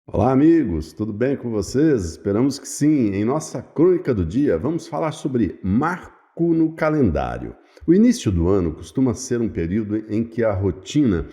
Olá, amigos, tudo bem com vocês? Esperamos que sim. Em nossa crônica do dia, vamos falar sobre marco no calendário. O início do ano costuma ser um período em que a rotina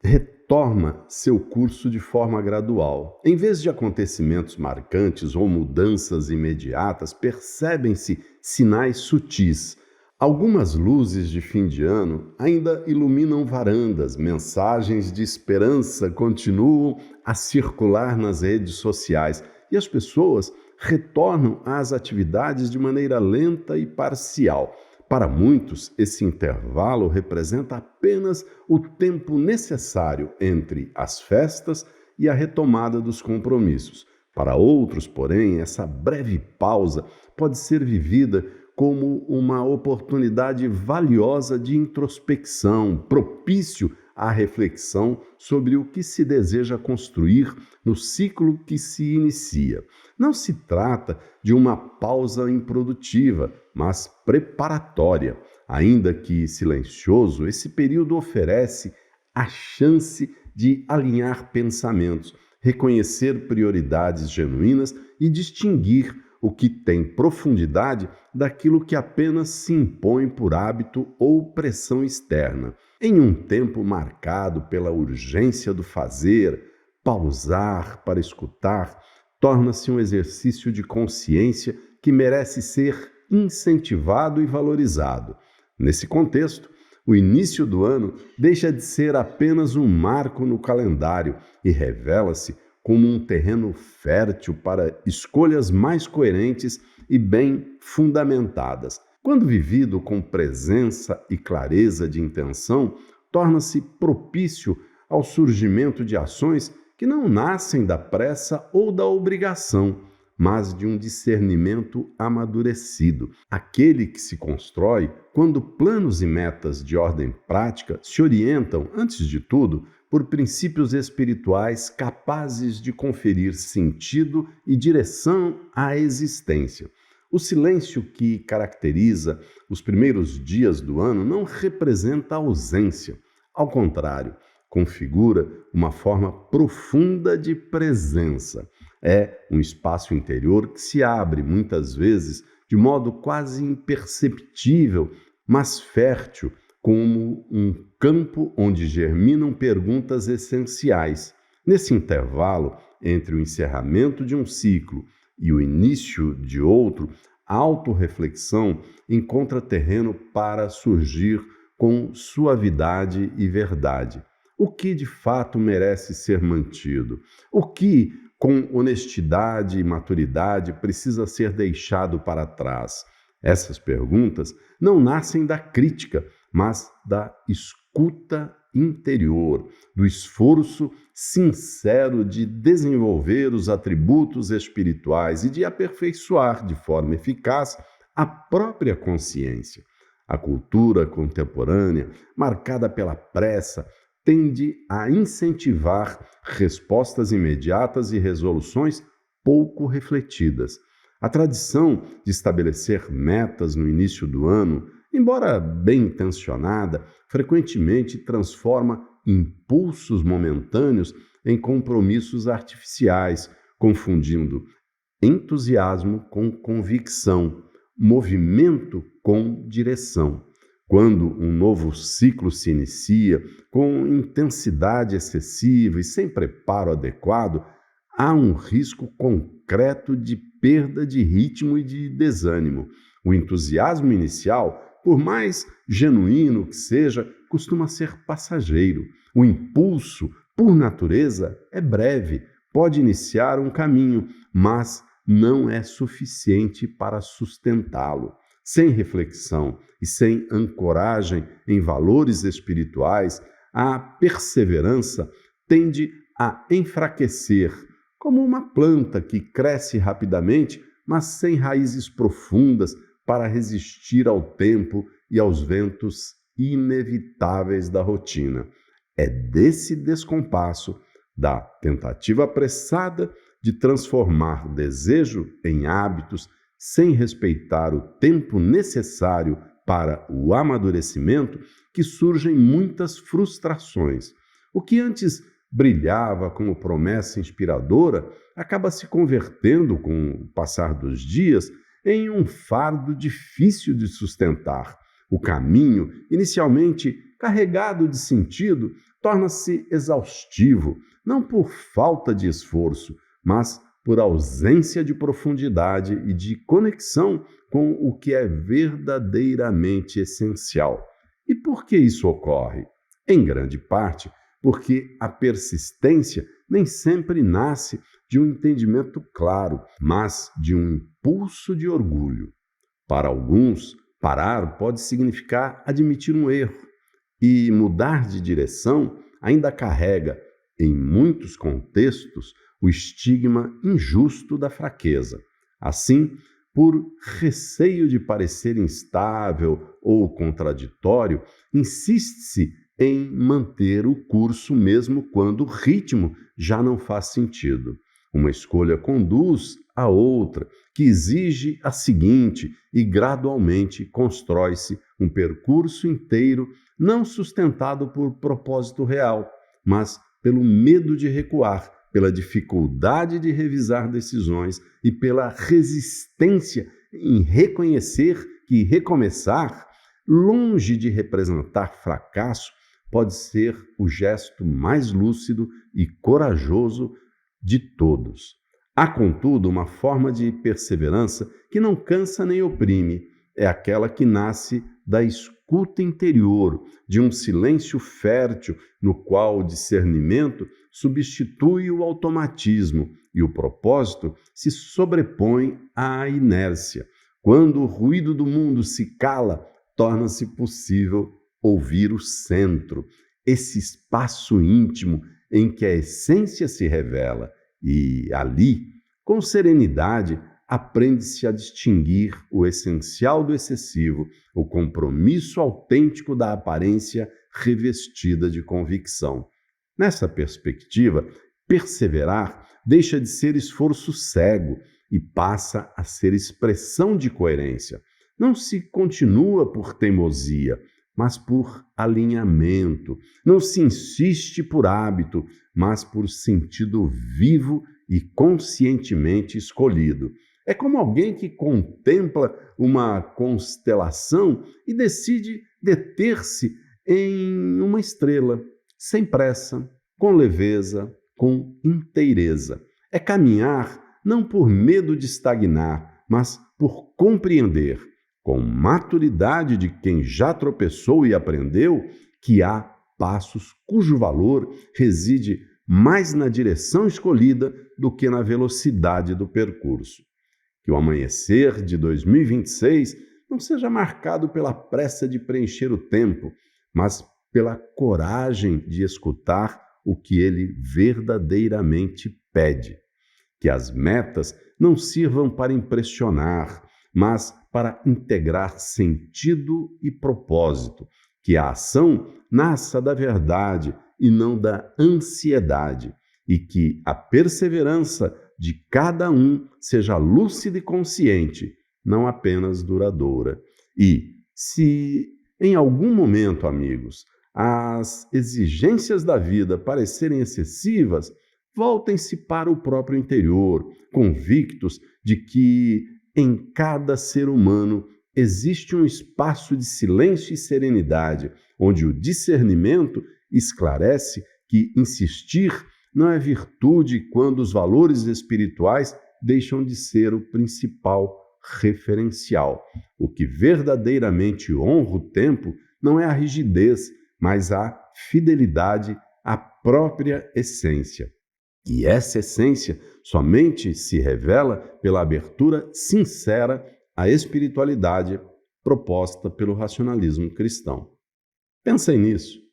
retoma seu curso de forma gradual. Em vez de acontecimentos marcantes ou mudanças imediatas, percebem-se sinais sutis. Algumas luzes de fim de ano ainda iluminam varandas, mensagens de esperança continuam a circular nas redes sociais e as pessoas retornam às atividades de maneira lenta e parcial. Para muitos, esse intervalo representa apenas o tempo necessário entre as festas e a retomada dos compromissos. Para outros, porém, essa breve pausa pode ser vivida como uma oportunidade valiosa de introspecção, propício à reflexão sobre o que se deseja construir no ciclo que se inicia. Não se trata de uma pausa improdutiva, mas preparatória. Ainda que silencioso, esse período oferece a chance de alinhar pensamentos, reconhecer prioridades genuínas e distinguir o que tem profundidade daquilo que apenas se impõe por hábito ou pressão externa. Em um tempo marcado pela urgência do fazer, pausar para escutar torna-se um exercício de consciência que merece ser incentivado e valorizado. Nesse contexto, o início do ano deixa de ser apenas um marco no calendário e revela-se como um terreno fértil para escolhas mais coerentes e bem fundamentadas. Quando vivido com presença e clareza de intenção, torna-se propício ao surgimento de ações que não nascem da pressa ou da obrigação, mas de um discernimento amadurecido, aquele que se constrói quando planos e metas de ordem prática se orientam, antes de tudo, por princípios espirituais capazes de conferir sentido e direção à existência. O silêncio que caracteriza os primeiros dias do ano não representa ausência. Ao contrário, configura uma forma profunda de presença. É um espaço interior que se abre, muitas vezes, de modo quase imperceptível, mas fértil, como um campo onde germinam perguntas essenciais. Nesse intervalo entre o encerramento de um ciclo e o início de outro, a autorreflexão encontra terreno para surgir com suavidade e verdade. O que de fato merece ser mantido? O que, com honestidade e maturidade, precisa ser deixado para trás? Essas perguntas não nascem da crítica, mas da escuta interior, do esforço sincero de desenvolver os atributos espirituais e de aperfeiçoar de forma eficaz a própria consciência. A cultura contemporânea, marcada pela pressa, tende a incentivar respostas imediatas e resoluções pouco refletidas. A tradição de estabelecer metas no início do ano, embora bem intencionada, frequentemente transforma impulsos momentâneos em compromissos artificiais, confundindo entusiasmo com convicção, movimento com direção. Quando um novo ciclo se inicia, com intensidade excessiva e sem preparo adequado, há um risco concreto de perda de ritmo e de desânimo. O entusiasmo inicial, por mais genuíno que seja, costuma ser passageiro. O impulso, por natureza, é breve, pode iniciar um caminho, mas não é suficiente para sustentá-lo. Sem reflexão e sem ancoragem em valores espirituais, a perseverança tende a enfraquecer, como uma planta que cresce rapidamente, mas sem raízes profundas para resistir ao tempo e aos ventos inevitáveis da rotina. É desse descompasso, da tentativa apressada de transformar desejo em hábitos, sem respeitar o tempo necessário para o amadurecimento, que surgem muitas frustrações. O que antes brilhava como promessa inspiradora, acaba se convertendo, com o passar dos dias, em um fardo difícil de sustentar. O caminho, inicialmente carregado de sentido, torna-se exaustivo, não por falta de esforço, mas por ausência de profundidade e de conexão com o que é verdadeiramente essencial. E por que isso ocorre? Em grande parte, porque a persistência nem sempre nasce de um entendimento claro, mas de um impulso de orgulho. Para alguns, parar pode significar admitir um erro, e mudar de direção ainda carrega, em muitos contextos, o estigma injusto da fraqueza. Assim, por receio de parecer instável ou contraditório, insiste-se em manter o curso mesmo quando o ritmo já não faz sentido. Uma escolha conduz a outra, que exige a seguinte, e gradualmente constrói-se um percurso inteiro não sustentado por propósito real, mas pelo medo de recuar, pela dificuldade de revisar decisões e pela resistência em reconhecer que recomeçar, longe de representar fracasso, pode ser o gesto mais lúcido e corajoso de todos. Há, contudo, uma forma de perseverança que não cansa nem oprime. É aquela que nasce da escuta interior, de um silêncio fértil no qual o discernimento substitui o automatismo e o propósito se sobrepõe à inércia. Quando o ruído do mundo se cala, torna-se possível ouvir o centro, esse espaço íntimo em que a essência se revela, e ali, com serenidade, aprende-se a distinguir o essencial do excessivo, o compromisso autêntico da aparência revestida de convicção. Nessa perspectiva, perseverar deixa de ser esforço cego e passa a ser expressão de coerência. Não se continua por teimosia, mas por alinhamento. Não se insiste por hábito, mas por sentido vivo e conscientemente escolhido. É como alguém que contempla uma constelação e decide deter-se em uma estrela, sem pressa, com leveza, com inteireza. É caminhar não por medo de estagnar, mas por compreender, com maturidade de quem já tropeçou e aprendeu, que há passos cujo valor reside mais na direção escolhida do que na velocidade do percurso. Que o amanhecer de 2026 não seja marcado pela pressa de preencher o tempo, mas pela coragem de escutar o que ele verdadeiramente pede. Que as metas não sirvam para impressionar, mas para integrar sentido e propósito. Que a ação nasça da verdade e não da ansiedade, e que a perseverança de cada um seja lúcida e consciente, não apenas duradoura. E, se em algum momento, amigos, as exigências da vida parecerem excessivas, voltem-se para o próprio interior, convictos de que em cada ser humano existe um espaço de silêncio e serenidade, onde o discernimento esclarece que insistir não é virtude quando os valores espirituais deixam de ser o principal referencial. O que verdadeiramente honra o tempo não é a rigidez, mas a fidelidade à própria essência. E essa essência somente se revela pela abertura sincera à espiritualidade proposta pelo racionalismo cristão. Pensem nisso.